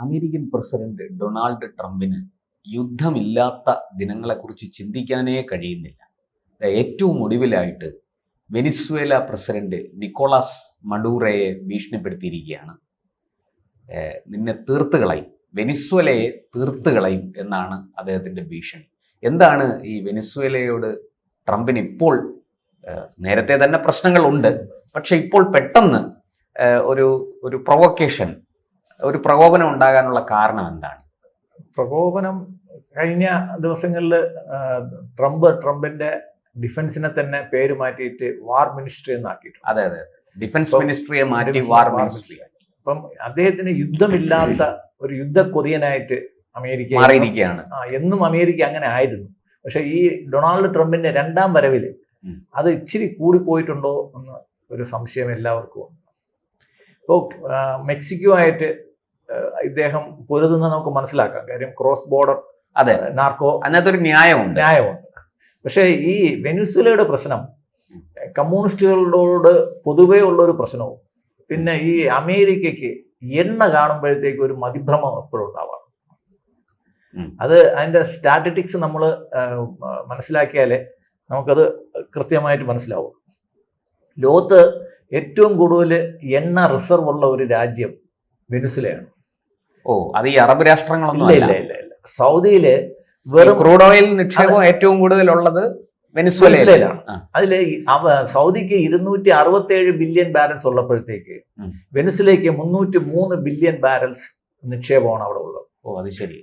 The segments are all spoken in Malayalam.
അമേരിക്കൻ പ്രസിഡന്റ് ഡൊണാൾഡ് ട്രംപിന് യുദ്ധമില്ലാത്ത ദിനങ്ങളെക്കുറിച്ച് ചിന്തിക്കാനേ കഴിയുന്നില്ല. ഏറ്റവും ഒടുവിലായിട്ട് വെനിസ്വേല പ്രസിഡന്റ് നിക്കോളാസ് മഡൂറോയെ ഭീഷണിപ്പെടുത്തിയിരിക്കുകയാണ്. നിന്നെ തീർത്തുകളയും, വെനിസ്വേലയെ തീർത്തുകളയും എന്നാണ് അദ്ദേഹത്തിൻ്റെ ഭീഷണി. എന്താണ് ഈ വെനിസ്വേലയോട് ട്രംപിന് ഇപ്പോൾ, നേരത്തെ തന്നെ പ്രശ്നങ്ങളുണ്ട്, പക്ഷെ ഇപ്പോൾ പെട്ടെന്ന് ഒരു പ്രൊവക്കേഷൻ, ഒരു പ്രകോപനം ഉണ്ടാകാനുള്ള കാരണം എന്താണ്? പ്രകോപനം കഴിഞ്ഞ ദിവസങ്ങളിൽ ട്രംപിന്റെ ഡിഫൻസിനെ തന്നെ പേര് മാറ്റിയിട്ട് വാർ മിനിസ്ട്രി എന്നാക്കിയിട്ടുണ്ട്. അതെ, ഡിഫൻസ് മിനിസ്ട്രിയെ മാറ്റി വാർ മിനിസ്ട്രി. അപ്പം അദ്ദേഹത്തിന് യുദ്ധമില്ലാത്ത ഒരു യുദ്ധക്കൊതിയനായിട്ട് അമേരിക്ക മാറിയിരിക്കുകയാണ്. എന്നും അമേരിക്ക അങ്ങനെ ആയിരുന്നു. പക്ഷെ ഈ ഡൊണാൾഡ് ട്രംപിന്റെ രണ്ടാം വരവിൽ അത് ഇച്ചിരി കൂടിപ്പോയിട്ടുണ്ടോ എന്ന് ഒരു സംശയം എല്ലാവർക്കും ഉണ്ട്. ഇപ്പോൾ മെക്സിക്കോ ആയിട്ട് ഇദ്ദേഹം പൊരുതുന്ന നമുക്ക് മനസ്സിലാക്കാം. കാര്യം ക്രോസ് ബോർഡർ നാർക്കോ, അതിനകത്തൊരു ന്യായമുണ്ട്. പക്ഷേ ഈ വെനിസ്വേലയുടെ പ്രശ്നം കമ്മ്യൂണിസ്റ്റുകളോട് പൊതുവേ ഉള്ളൊരു പ്രശ്നവും, പിന്നെ ഈ അമേരിക്കയ്ക്ക് എണ്ണ കാണുമ്പോഴത്തേക്ക് ഒരു മതിഭ്രമം എപ്പോഴും ഉണ്ടാവാം. അത് അതിൻ്റെ സ്റ്റാറ്റിസ്റ്റിക്സ് നമ്മൾ മനസ്സിലാക്കിയാലേ നമുക്കത് കൃത്യമായിട്ട് മനസ്സിലാവും. ലോകത്ത് ഏറ്റവും കൂടുതൽ എണ്ണ റിസർവ് ഉള്ള ഒരു രാജ്യം വെനിസ്വേലയാണ്. അത് ഈ അറബ് രാഷ്ട്രങ്ങളൊന്നും ഇല്ല. സൗദിയില് വെറും ക്രൂഡ് ഓയിൽ നിക്ഷേപം ഏറ്റവും കൂടുതലുള്ളത് വെനിസ്വേലയിലാണ്. അതില് സൗദിക്ക് 267 ബില്യൺ ബാരൽസ് ഉള്ളപ്പോഴത്തേക്ക് വെനിസ്വേലയ്ക്ക് 303 ബില്യൺ ബാരൽസ് നിക്ഷേപമാണ് അവിടെ ഉള്ളത്. അത് ശരി.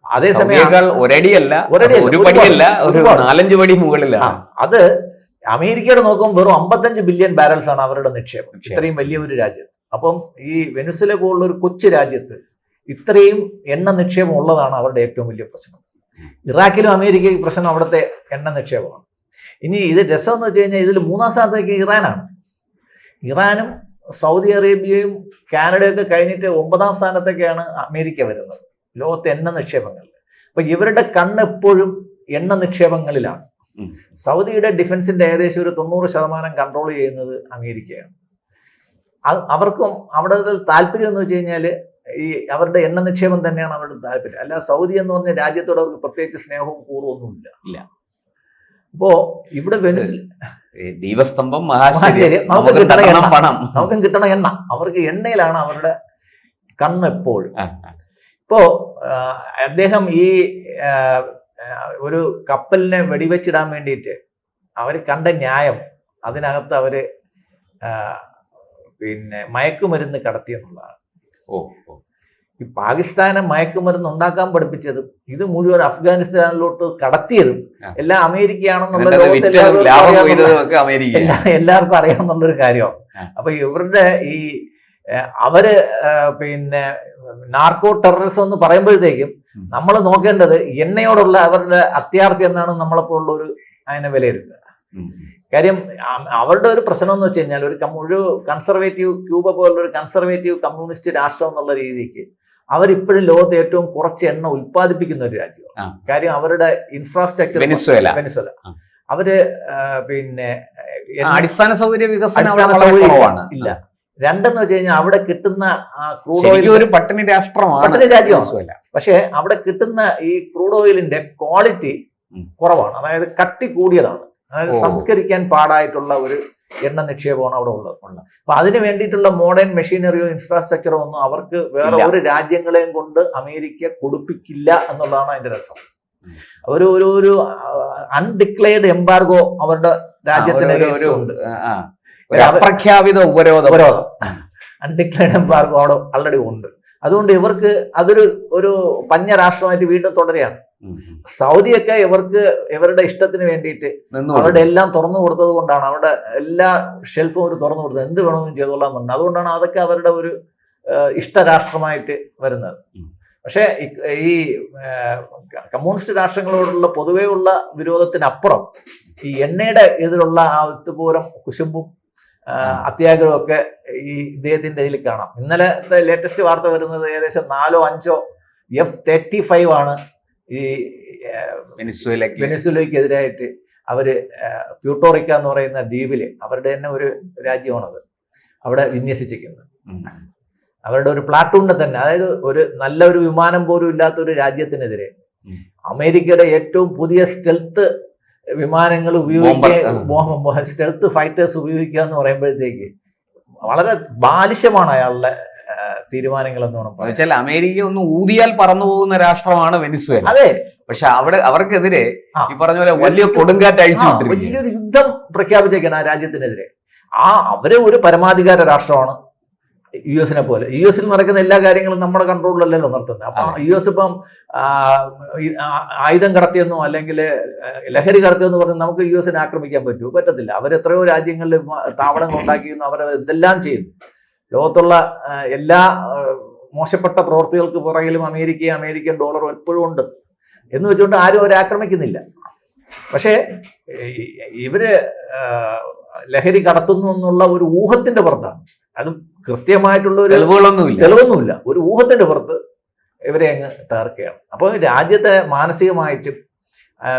അതേസമയം ഒരടിയല്ല, ഒരു പടിയല്ല, ഒരു 4-5 പടി മുകളിലാണ്. അത് അമേരിക്കയുടെ നോക്കുമ്പോൾ വെറും 55 ബില്യൺ ബാരൽസ് ആണ് അവരുടെ നിക്ഷേപം ഇത്രയും വലിയ ഒരു രാജ്യത്ത്. അപ്പം ഈ വെനിസ്വേല പോലുള്ള ഒരു കൊച്ചു രാജ്യത്ത് ഇത്രയും എണ്ണ നിക്ഷേപം ഉള്ളതാണ് അവരുടെ ഏറ്റവും വലിയ പ്രശ്നം. ഇറാഖിലും അമേരിക്കയ്ക്ക് പ്രശ്നം അവിടുത്തെ എണ്ണ നിക്ഷേപമാണ്. ഇനി ഇത് രസം എന്ന് വെച്ച് കഴിഞ്ഞാൽ ഇതിൽ 3-ാം സ്ഥാനത്തേക്ക് ഇറാനാണ്. ഇറാനും സൗദി അറേബ്യയും കാനഡയൊക്കെ കഴിഞ്ഞിട്ട് 9-ാം സ്ഥാനത്തേക്കാണ് അമേരിക്ക വരുന്നത് ലോകത്തെ എണ്ണ നിക്ഷേപങ്ങളിൽ. അപ്പൊ ഇവരുടെ കണ്ണ് എപ്പോഴും എണ്ണ നിക്ഷേപങ്ങളിലാണ്. സൗദിയുടെ ഡിഫൻസിന്റെ ഏകദേശം ഒരു 90% കൺട്രോൾ ചെയ്യുന്നത് അമേരിക്കയാണ്. അവർക്കും അവിടെ താല്പര്യം എന്ന് വെച്ച് കഴിഞ്ഞാൽ ഈ അവരുടെ എണ്ണ നിക്ഷേപം തന്നെയാണ് അവരുടെ താല്പര്യം. അല്ല സൗദി എന്ന് പറഞ്ഞ രാജ്യത്തോട് അവർക്ക് പ്രത്യേകിച്ച് സ്നേഹവും കൂറുമൊന്നുമില്ല. അപ്പോ ഇവിടെ ദീപസ്തംഭം നമുക്കും കിട്ടണ എണ്ണ, അവർക്ക് എണ്ണയിലാണ് അവരുടെ കണ്ണ് എപ്പോഴും. ഇപ്പോ അദ്ദേഹം ഈ ഒരു കപ്പലിനെ വെടിവെച്ചിടാൻ വേണ്ടിയിട്ട് അവർ കണ്ട ന്യായം, അതിനകത്ത് അവര് മയക്കുമരുന്ന് കടത്തിയെന്നുള്ളതാണ്. ഈ പാകിസ്ഥാനെ മയക്കുമരുന്ന് ഉണ്ടാക്കാൻ പഠിപ്പിച്ചതും ഇത് മുഴുവൻ അഫ്ഗാനിസ്ഥാനിലോട്ട് കടത്തിയതും എല്ലാം അമേരിക്കയാണെന്നുള്ള എല്ലാവർക്കും അറിയാമെന്നുള്ളൊരു കാര്യമാണ്. അപ്പൊ ഇവരുടെ ഈ അവര് നാർക്കോ ടെററിസം എന്ന് പറയുമ്പോഴത്തേക്കും നമ്മൾ നോക്കേണ്ടത് എണ്ണയോടുള്ള അവരുടെ അത്യാർത്ഥി എന്നാണ് നമ്മളെപ്പോലുള്ള ഒരു അതിനെ വിലയിരുത്തുക. കാര്യം അവരുടെ ഒരു പ്രശ്നം എന്ന് വെച്ച് കഴിഞ്ഞാൽ ഒരു കൺസർവേറ്റീവ് ക്യൂബ പോലുള്ള ഒരു കൺസർവേറ്റീവ് കമ്മ്യൂണിസ്റ്റ് രാഷ്ട്രം എന്നുള്ള രീതിക്ക് അവരിപ്പോഴും ലോകത്ത് ഏറ്റവും കുറച്ച് എണ്ണ ഉൽപ്പാദിപ്പിക്കുന്ന ഒരു രാജ്യമാണ്. കാര്യം അവരുടെ ഇൻഫ്രാസ്ട്രക്ചർ വെനിസ്വേല അവര് അടിസ്ഥാന സൗകര്യ വികസനം ഇല്ല. രണ്ടെന്ന് വെച്ച് കഴിഞ്ഞാൽ അവിടെ കിട്ടുന്ന ക്രൂഡ് ഓയിൽ ഒരു പട്ടിണി രാജ്യമാണ്. പക്ഷെ അവിടെ കിട്ടുന്ന ഈ ക്രൂഡ് ഓയിലിന്റെ ക്വാളിറ്റി കുറവാണ്, അതായത് കട്ടി കൂടിയതാണ്. അതായത് സംസ്കരിക്കാൻ പാടായിട്ടുള്ള ഒരു എണ്ണ നിക്ഷേപമാണ് അവിടെ ഉള്ളത്. അപ്പൊ അതിന് വേണ്ടിയിട്ടുള്ള മോഡേൺ മെഷീനറിയോ ഇൻഫ്രാസ്ട്രക്ചറോ ഒന്നും അവർക്ക് വേറെ ഒരു രാജ്യങ്ങളെയും കൊണ്ട് അമേരിക്ക കൊടുപ്പിക്കില്ല എന്നുള്ളതാണ് അതിന്റെ രസം. ഒരു അൺഡിക്ലെയർഡ് എംബാർഗോ അവരുടെ രാജ്യത്തിന് ഉണ്ട്, അപ്രഖ്യാപിത ഉപരോധം, അൺഡിക്ലെയർഡ് എംബാർഗോ അവിടെ ഓൾറെഡി ഉണ്ട്. അതുകൊണ്ട് ഇവർക്ക് അതൊരു പഞ്ഞ രാഷ്ട്രമായിട്ട് വീണ്ടും തുടരുകയാണ്. സൗദിയൊക്കെ ഇവരുടെ ഇഷ്ടത്തിന് വേണ്ടിയിട്ട് അവരുടെ എല്ലാം തുറന്നു കൊടുത്തത് കൊണ്ടാണ്, അവരുടെ എല്ലാ ഷെൽഫും അവർ തുറന്നു കൊടുത്തത്, എന്ത് വേണമെങ്കിലും ചെയ്തോളാൻ പറഞ്ഞു. അതുകൊണ്ടാണ് അതൊക്കെ അവരുടെ ഒരു ഇഷ്ടരാഷ്ട്രമായിട്ട് വരുന്നത്. പക്ഷേ ഈ കമ്മ്യൂണിസ്റ്റ് രാഷ്ട്രങ്ങളോടുള്ള പൊതുവേ ഉള്ള വിരോധത്തിനപ്പുറം ഈ എണ്ണയുടെ ഇതിലുള്ള ആ ഒത്തുപൂരം കുശുമ്പും അത്യാഗ്രഹവും ഒക്കെ ഈ ഇദ്ദേഹത്തിന്റെ ഇതിൽ കാണാം. ഇന്നലത്തെ ലേറ്റസ്റ്റ് വാർത്ത വരുന്നത് ഏകദേശം 4-5 F-35 ആണ് ഈ വെനിസ്വേലയ്ക്കെതിരായിട്ട് അവര് പ്യൂട്ടോറിക്ക എന്ന് പറയുന്ന ദ്വീപില്, അവരുടെ തന്നെ ഒരു രാജ്യമാണത്, അവിടെ വിന്യസിച്ചിരിക്കുന്നത്. അവരുടെ ഒരു പ്ലാറ്റൂണിനെ തന്നെ, അതായത് ഒരു നല്ലൊരു വിമാനം പോലും ഇല്ലാത്ത ഒരു രാജ്യത്തിനെതിരെ അമേരിക്കയുടെ ഏറ്റവും പുതിയ സ്റ്റെൽത്ത് വിമാനങ്ങൾ ഉപയോഗിക്കുക, സ്റ്റെൽത്ത് ഫൈറ്റേഴ്സ് ഉപയോഗിക്കുക എന്ന് പറയുമ്പോഴത്തേക്ക് വളരെ ബാലിശമാണ് അയാളുടെ തീരുമാനങ്ങൾ എന്ന് വേണം വെച്ചാൽ അമേരിക്ക ഒന്ന് ഊതിയാൽ പറന്നു പോകുന്ന രാഷ്ട്രമാണ് വെനിസ്വേല. അതെ, പക്ഷെ അവർക്കെതിരെ ഈ പറഞ്ഞ പോലെ വലിയ കൊടുങ്കാറ്റ് അഴിച്ചു വിട്ടിരിക്കുകയാണ്. വലിയൊരു യുദ്ധം പ്രഖ്യാപിച്ചേക്കാണ് ആ രാജ്യത്തിനെതിരെ. അവര് ഒരു പരമാധികാര രാഷ്ട്രമാണ് US പോലെ. US നടക്കുന്ന എല്ലാ കാര്യങ്ങളും നമ്മുടെ കൺട്രോളിലല്ലല്ലോ നടത്തുന്നത്. അപ്പൊ US ഇപ്പം ആയുധം കടത്തിയെന്നോ അല്ലെങ്കിൽ ലഹരി കടത്തിയെന്ന് പറഞ്ഞ് നമുക്ക് US ആക്രമിക്കാൻ പറ്റുമോ? പറ്റത്തില്ല. അവരെത്രയോ രാജ്യങ്ങളിൽ താവളങ്ങൾ ഉണ്ടാക്കിയെന്നു, അവർ ഇതെല്ലാം ചെയ്യുന്നു. ലോകത്തുള്ള എല്ലാ മോശപ്പെട്ട പ്രവൃത്തികൾക്ക് പുറകിലും അമേരിക്കൻ ഡോളറും എപ്പോഴും ഉണ്ട് എന്ന് വെച്ചുകൊണ്ട് ആരും അവരെ ആക്രമിക്കുന്നില്ല. പക്ഷേ ഇവര് ലഹരി കടത്തുന്നു എന്നുള്ള ഒരു ഊഹത്തിന്റെ പുറത്താണ്, അതും കൃത്യമായിട്ടുള്ള ഒരു തെളിവൊന്നുമില്ല, ഒരു ഊഹത്തിന്റെ പുറത്ത് ഇവരെ അങ്ങ് തകർക്കുകയാണ്. അപ്പോൾ രാജ്യത്തെ മാനസികമായിട്ടും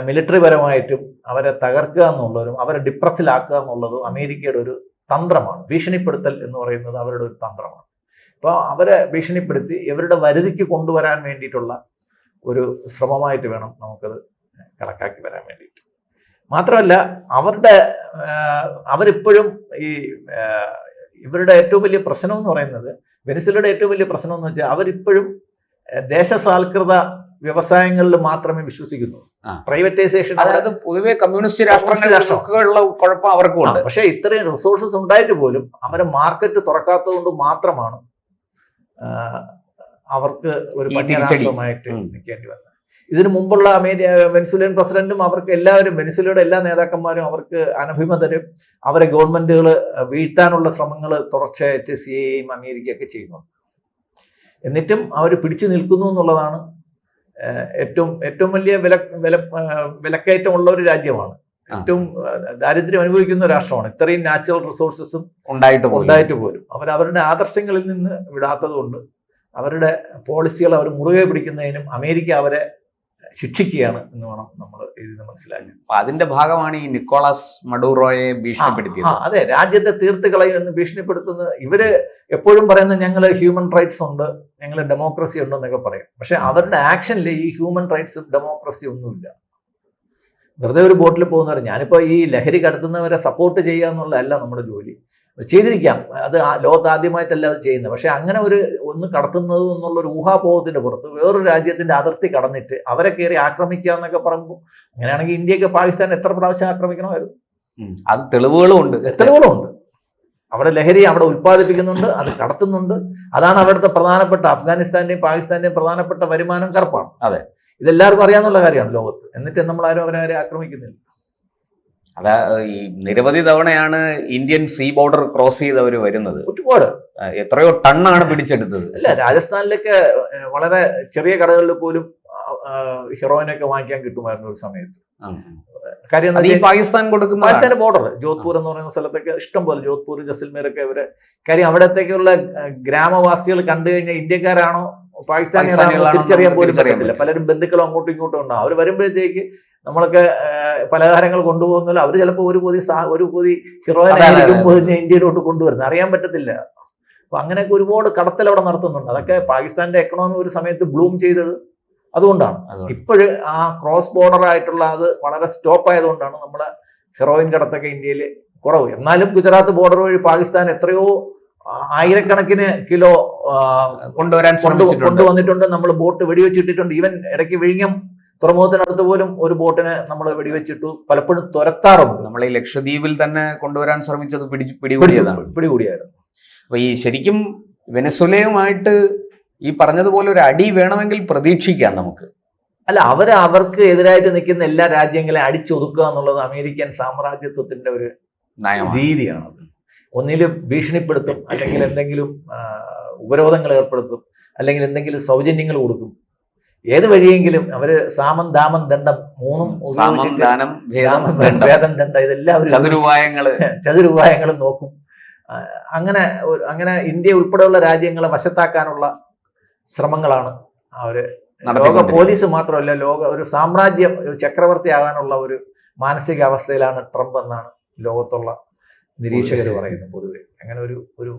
മിലിറ്ററി പരമായിട്ടും അവരെ തകർക്കുക എന്നുള്ളതും അവരെ ഡിപ്രസിലാക്കുക എന്നുള്ളതും അമേരിക്കയുടെ ഒരു തന്ത്രമാണ്. ഭീഷണിപ്പെടുത്തൽ എന്ന് പറയുന്നത് അവരുടെ ഒരു തന്ത്രമാണ്. അപ്പോൾ അവരെ ഭീഷണിപ്പെടുത്തി ഇവരുടെ വരുതിക്ക് കൊണ്ടുവരാൻ വേണ്ടിയിട്ടുള്ള ഒരു ശ്രമമായിട്ട് വേണം നമുക്കത് കണക്കാക്കി വരാൻ വേണ്ടിയിട്ട്. മാത്രമല്ല അവരിപ്പോഴും ഇവരുടെ ഏറ്റവും വലിയ പ്രശ്നം എന്ന് പറയുന്നത്, വെനിസ്വേലയുടെ ഏറ്റവും വലിയ പ്രശ്നം എന്ന് വെച്ചാൽ അവരിപ്പോഴും ദേശസാൽകൃത വ്യവസായങ്ങളിൽ മാത്രമേ വിശ്വസിക്കുന്നു. പ്രൈവറ്റൈസേഷൻ, അതായത് പൊതുവെ കമ്മ്യൂണിസ്റ്റ് രാഷ്ട്രങ്ങളുള്ള കുഴപ്പം അവർക്കുണ്ട്. പക്ഷേ ഇത്രയും റിസോഴ്സസ് ഉണ്ടായിട്ട് പോലും അവരെ മാർക്കറ്റ് തുറക്കാത്തത് കൊണ്ട് മാത്രമാണ് അവർക്ക് ഒരു രാഷ്ട്രമായിട്ട് നിൽക്കേണ്ടി വന്നത്. ഇതിനു മുമ്പുള്ള വെനിസ്വേലിയൻ പ്രസിഡന്റും അവർക്ക് എല്ലാവരും, വെനിസ്വേലയുടെ എല്ലാ നേതാക്കന്മാരും അവർക്ക് അനഭിമതരും, അവരെ ഗവൺമെന്റുകൾ വീഴ്ത്താനുള്ള ശ്രമങ്ങൾ തുടർച്ചയായിട്ട് CIA അമേരിക്കയൊക്കെ ചെയ്യുന്നുണ്ട്. എന്നിട്ടും അവർ പിടിച്ചു നിൽക്കുന്നു എന്നുള്ളതാണ് ഏറ്റവും വലിയ വിലക്കയറ്റമുള്ള ഒരു രാജ്യമാണ്. ഏറ്റവും ദാരിദ്ര്യം അനുഭവിക്കുന്ന രാഷ്ട്രമാണ്. ഇത്രയും നാച്ചുറൽ റിസോഴ്സസും ഉണ്ടായിട്ട് പോലും അവരുടെ ആദർശങ്ങളിൽ നിന്ന് വിടാത്തത് കൊണ്ട് അവരുടെ പോളിസികൾ അവർ മുറുകെ പിടിക്കുന്നതിനും അമേരിക്ക അവരെ ശിക്ഷിക്കുകയാണ് എന്ന് വേണം നമ്മൾ ഇതിന് മനസ്സിലാക്കാൻ. അതിന്റെ ഭാഗമാണ് ഈ നിക്കോളാസ് മഡൂറോയെ ഭീഷണിപ്പെടുത്തിയത്. അതെ, രാജ്യത്തെ തീർത്ത് കളയുമെന്ന് ഭീഷണിപ്പെടുത്തുന്നത്. ഇവര് എപ്പോഴും പറയുന്നത് ഞങ്ങൾ ഹ്യൂമൻ റൈറ്റ്സ് ഉണ്ട്, ഞങ്ങൾ ഡെമോക്രസി ഉണ്ടെന്നൊക്കെ പറയും. പക്ഷെ അവരുടെ ആക്ഷനിൽ ഈ ഹ്യൂമൻ റൈറ്റ്സും ഡെമോക്രസി ഒന്നുമില്ല. വെറുതെ ഒരു ബോട്ടിൽ പോകുന്നവർ, ഞാനിപ്പോൾ ഈ ലഹരി കടത്തുന്നവരെ സപ്പോർട്ട് ചെയ്യുക എന്നുള്ളതല്ല നമ്മുടെ ജോലി. ചെയ്തിരിക്കാം, അത് ലോകത്ത് ആദ്യമായിട്ടല്ല അത് ചെയ്യുന്നത്. പക്ഷെ അങ്ങനെ ഒന്ന് കടത്തുന്നത് എന്നുള്ളൊരു ഊഹാപോഹത്തിന്റെ പുറത്ത് വേറൊരു രാജ്യത്തിന്റെ അതിർത്തി കടന്നിട്ട് അവരെ കയറി ആക്രമിക്കുക എന്നൊക്കെ പറയുമ്പോൾ, അങ്ങനെയാണെങ്കിൽ ഇന്ത്യക്ക് പാകിസ്ഥാൻ എത്ര പ്രാവശ്യം ആക്രമിക്കണമായിരുന്നു? അത് തെളിവുകളുമുണ്ട്. അവിടെ ലഹരി അവിടെ ഉൽപ്പാദിപ്പിക്കുന്നുണ്ട്, അത് കടത്തുന്നുണ്ട്. അതാണ് അവിടുത്തെ പ്രധാനപ്പെട്ട അഫ്ഗാനിസ്ഥാന്റെയും പാകിസ്ഥാന്റെയും പ്രധാനപ്പെട്ട വരുമാനം കറുപ്പാണ്. അതെ, ഇതെല്ലാവർക്കും അറിയാവുന്ന കാര്യമാണ് ലോകത്ത്. എന്നിട്ട് നമ്മൾ അവരെ ആക്രമിക്കുന്നില്ല. ഈ നിരവധി തവണയാണ് ഇന്ത്യൻ സീ ബോർഡർ ക്രോസ് ചെയ്തവർ വരുന്നത്. ഒരുപാട്, എത്രയോ ടണ്ണാണ് പിടിച്ചെടുത്തത്. അല്ല, രാജസ്ഥാനിലൊക്കെ വളരെ ചെറിയ കടകളിൽ പോലും ഹെറോയിനൊക്കെ വാങ്ങിക്കാൻ കിട്ടുമായിരുന്നു ഒരു സമയത്ത്. കാര്യം പാകിസ്ഥാന്റെ ബോർഡർ ജോധ്പൂർ എന്ന് പറയുന്ന സ്ഥലത്തൊക്കെ ഇഷ്ടം പോലെ, ജോധ്പൂർ ജസൽമേരൊക്കെ ഇവരെ കാര്യം അവിടത്തേക്കുള്ള ഗ്രാമവാസികൾ കണ്ടു കഴിഞ്ഞാൽ ഇന്ത്യക്കാരാണോ പാകിസ്ഥാനികളാണോ തിരിച്ചറിയാൻ പോലും പറ്റത്തില്ല. പലരും ബന്ധുക്കളും അങ്ങോട്ടും ഇങ്ങോട്ടും ഉണ്ടാവും. അവർ വരുമ്പോഴത്തേക്ക് നമ്മളൊക്കെ പലഹാരങ്ങൾ കൊണ്ടുപോകുന്നില്ല. അവർ ചിലപ്പോൾ ഒരു പൊതി ഹീറോയിനായിരിക്കും ഇന്ത്യയിലോട്ട് കൊണ്ടുവരുന്നത്, അറിയാൻ പറ്റത്തില്ല. അപ്പൊ അങ്ങനെയൊക്കെ ഒരുപാട് കടത്തൽ അവിടെ നടത്തുന്നുണ്ട്. അതൊക്കെ പാകിസ്ഥാന്റെ എക്കണോമി ഒരു സമയത്ത് ബ്ലൂം ചെയ്തത് അതുകൊണ്ടാണ്. ഇപ്പോഴും ആ ക്രോസ് ബോർഡർ ആയിട്ടുള്ള അത് വളരെ സ്റ്റോപ്പ് ആയതുകൊണ്ടാണ് നമ്മളെ ഹെറോയിൻ കടത്തൊക്കെ ഇന്ത്യയിൽ കുറവ്. എന്നാലും ഗുജറാത്ത് ബോർഡർ വഴി പാകിസ്ഥാൻ എത്രയോ ആയിരക്കണക്കിന് കിലോ കൊണ്ടുവന്നിട്ടുണ്ട്. നമ്മൾ ബോട്ട് വെടിവെച്ചിട്ടിട്ടുണ്ട്. ഈവൻ ഇടയ്ക്ക് വിഴിഞ്ഞം തുറമുഖത്തിനടുത്ത് പോലും ഒരു ബോട്ടിനെ നമ്മൾ വെടിവെച്ചിട്ടു. പലപ്പോഴും തുരത്താറുണ്ട്. നമ്മൾ ഈ ലക്ഷദ്വീപിൽ തന്നെ കൊണ്ടുവരാൻ ശ്രമിച്ചത് പിടികൂടിയായിരുന്നു. അപ്പൊ ഈ ശരിക്കും വെനസ്വേലയുമായിട്ട് ഈ പറഞ്ഞതുപോലെ ഒരു അടി വേണമെങ്കിൽ പ്രതീക്ഷിക്കാം നമുക്ക്. അല്ല, അവർക്ക് എതിരായിട്ട് നിൽക്കുന്ന എല്ലാ രാജ്യങ്ങളെയും അടിച്ചൊതുക്കുക എന്നുള്ളത് അമേരിക്കൻ സാമ്രാജ്യത്വത്തിന്റെ ഒരു രീതിയാണത്. ഒന്നിലും ഭീഷണിപ്പെടുത്തും, അല്ലെങ്കിൽ എന്തെങ്കിലും ഉപരോധങ്ങൾ ഏർപ്പെടുത്തും, അല്ലെങ്കിൽ എന്തെങ്കിലും സൗജന്യങ്ങൾ കൊടുക്കും. ഏത് വഴിയെങ്കിലും അവര് സാമം ദാമം ദണ്ഡം മൂന്നും ഭേദം ദണ്ഡ ഇതെല്ലാം ചതുരുപായങ്ങളും നോക്കും. അങ്ങനെ ഇന്ത്യ ഉൾപ്പെടെയുള്ള രാജ്യങ്ങളെ വശത്താക്കാനുള്ള ശ്രമങ്ങളാണ് അവര്. ലോക പോലീസ് മാത്രമല്ല, ഒരു സാമ്രാജ്യം, ഒരു ചക്രവർത്തി ആകാനുള്ള ഒരു മാനസികാവസ്ഥയിലാണ് ട്രംപ് എന്നാണ് ലോകത്തുള്ള നിരീക്ഷകർ പറയുന്നത്. പൊതുവെ അങ്ങനെ ഒരു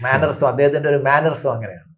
മാനർസും അദ്ദേഹത്തിന്റെ ഒരു മാനർസും അങ്ങനെയാണ്.